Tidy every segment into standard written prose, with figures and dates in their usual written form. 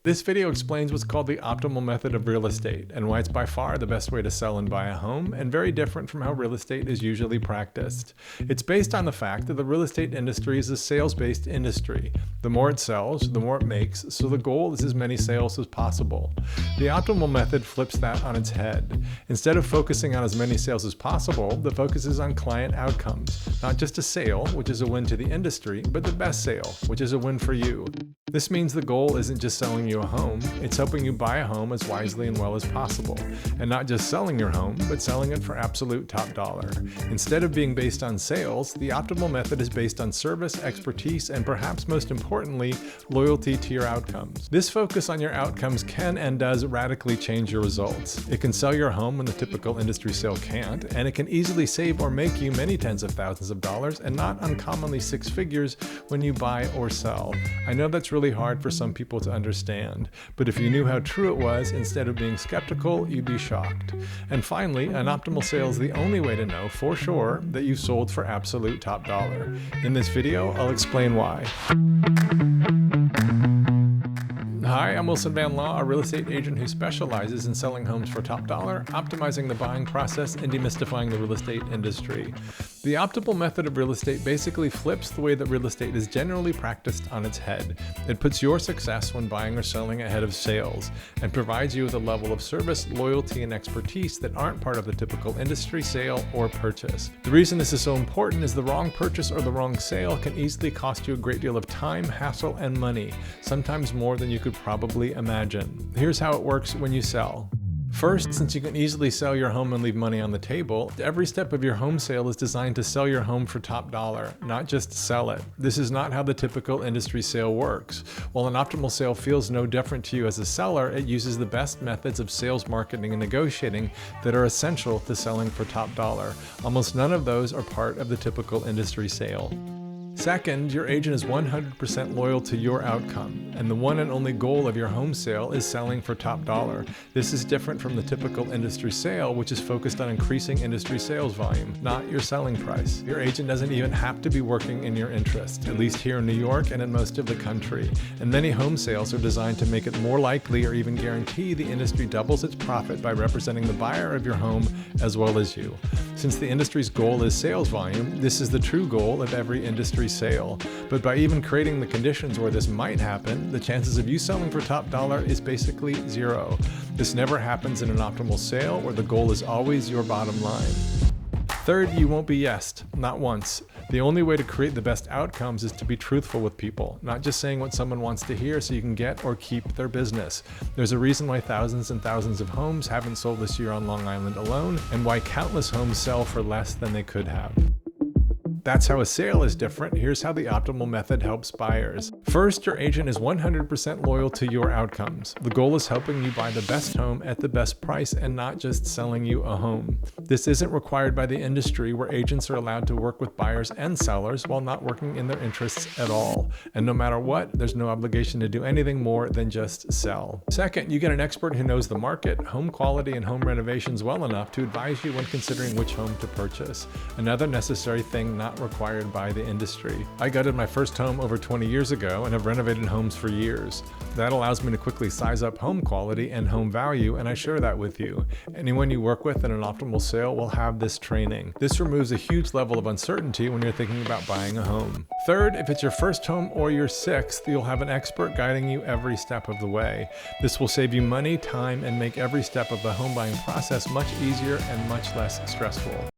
This video explains what's called the optimal method of real estate and why it's by far the best way to sell and buy a home, and very different from how real estate is usually practiced. It's based on the fact that the real estate industry is a sales-based industry. The more it sells, the more it makes, so the goal is as many sales as possible. The optimal method flips that on its head. Instead of focusing on as many sales as possible, the focus is on client outcomes. Not just a sale, which is a win to the industry, but the best sale, which is a win for you. This means the goal isn't just selling you a home, it's helping you buy a home as wisely and well as possible. And not just selling your home, but selling it for absolute top dollar. Instead of being based on sales, the optimal method is based on service, expertise, and perhaps most importantly, loyalty to your outcomes. This focus on your outcomes can and does radically change your results. It can sell your home when the typical industry sale can't, and it can easily save or make you many tens of thousands of dollars and not uncommonly six figures when you buy or sell. I know that's really hard for some people to understand, but if you knew how true it was, instead of being skeptical, you'd be shocked. And finally, an optimal sale is the only way to know for sure that you sold for absolute top dollar. In this video, I'll explain why. Hi, I'm Wilson Van Law, a real estate agent who specializes in selling homes for top dollar, optimizing the buying process, and demystifying the real estate industry. The optimal method of real estate basically flips the way that real estate is generally practiced on its head. It puts your success when buying or selling ahead of sales, and provides you with a level of service, loyalty, and expertise that aren't part of the typical industry sale or purchase. The reason this is so important is the wrong purchase or the wrong sale can easily cost you a great deal of time, hassle, and money, sometimes more than you could probably imagine. Here's how it works when you sell. First, since you can easily sell your home and leave money on the table, every step of your home sale is designed to sell your home for top dollar, not just sell it. This is not how the typical industry sale works. While an optimal sale feels no different to you as a seller, it uses the best methods of sales, marketing, and negotiating that are essential to selling for top dollar. Almost none of those are part of the typical industry sale. Second, your agent is 100% loyal to your outcome, and the one and only goal of your home sale is selling for top dollar. This is different from the typical industry sale, which is focused on increasing industry sales volume, not your selling price. Your agent doesn't even have to be working in your interest, at least here in New York and in most of the country. And many home sales are designed to make it more likely or even guarantee the industry doubles its profit by representing the buyer of your home as well as you. Since the industry's goal is sales volume, this is the true goal of every industry sale. But by even creating the conditions where this might happen, the chances of you selling for top dollar is basically zero. This never happens in an optimal sale where the goal is always your bottom line. Third, you won't be yesed, not once. The only way to create the best outcomes is to be truthful with people, not just saying what someone wants to hear so you can get or keep their business. There's a reason why thousands and thousands of homes haven't sold this year on Long Island alone, and why countless homes sell for less than they could have. That's how a sale is different. Here's how the optimal method helps buyers. First, your agent is 100% loyal to your outcomes. The goal is helping you buy the best home at the best price and not just selling you a home. This isn't required by the industry, where agents are allowed to work with buyers and sellers while not working in their interests at all. And no matter what, there's no obligation to do anything more than just sell. Second, you get an expert who knows the market, home quality, and home renovations well enough to advise you when considering which home to purchase. Another necessary thing not required by the industry. I gutted my first home over 20 years ago and have renovated homes for years. That allows me to quickly size up home quality and home value, and I share that with you. Anyone you work with in an optimal sale will have this training. This removes a huge level of uncertainty when you're thinking about buying a home. Third, if it's your first home or your sixth, you'll have an expert guiding you every step of the way. This will save you money, time, and make every step of the home buying process much easier and much less stressful.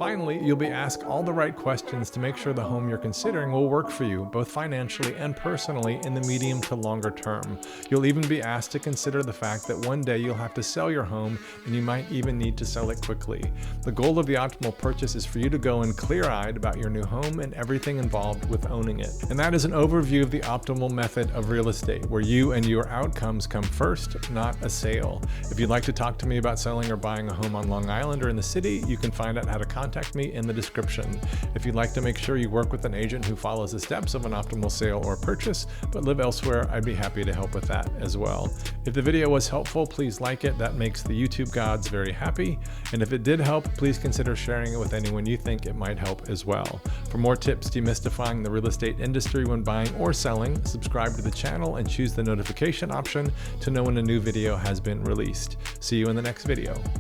Finally, you'll be asked all the right questions to make sure the home you're considering will work for you, both financially and personally, in the medium to longer term. You'll even be asked to consider the fact that one day you'll have to sell your home, and you might even need to sell it quickly. The goal of the optimal purchase is for you to go in clear-eyed about your new home and everything involved with owning it. And that is an overview of the optimal method of real estate, where you and your outcomes come first, not a sale. If you'd like to talk to me about selling or buying a home on Long Island or in the city, you can find out how to contact contact me in the description. If you'd like to make sure you work with an agent who follows the steps of an optimal sale or purchase, but live elsewhere, I'd be happy to help with that as well. If the video was helpful, please like it. That makes the YouTube gods very happy. And if it did help, please consider sharing it with anyone you think it might help as well. For more tips demystifying the real estate industry when buying or selling, subscribe to the channel and choose the notification option to know when a new video has been released. See you in the next video.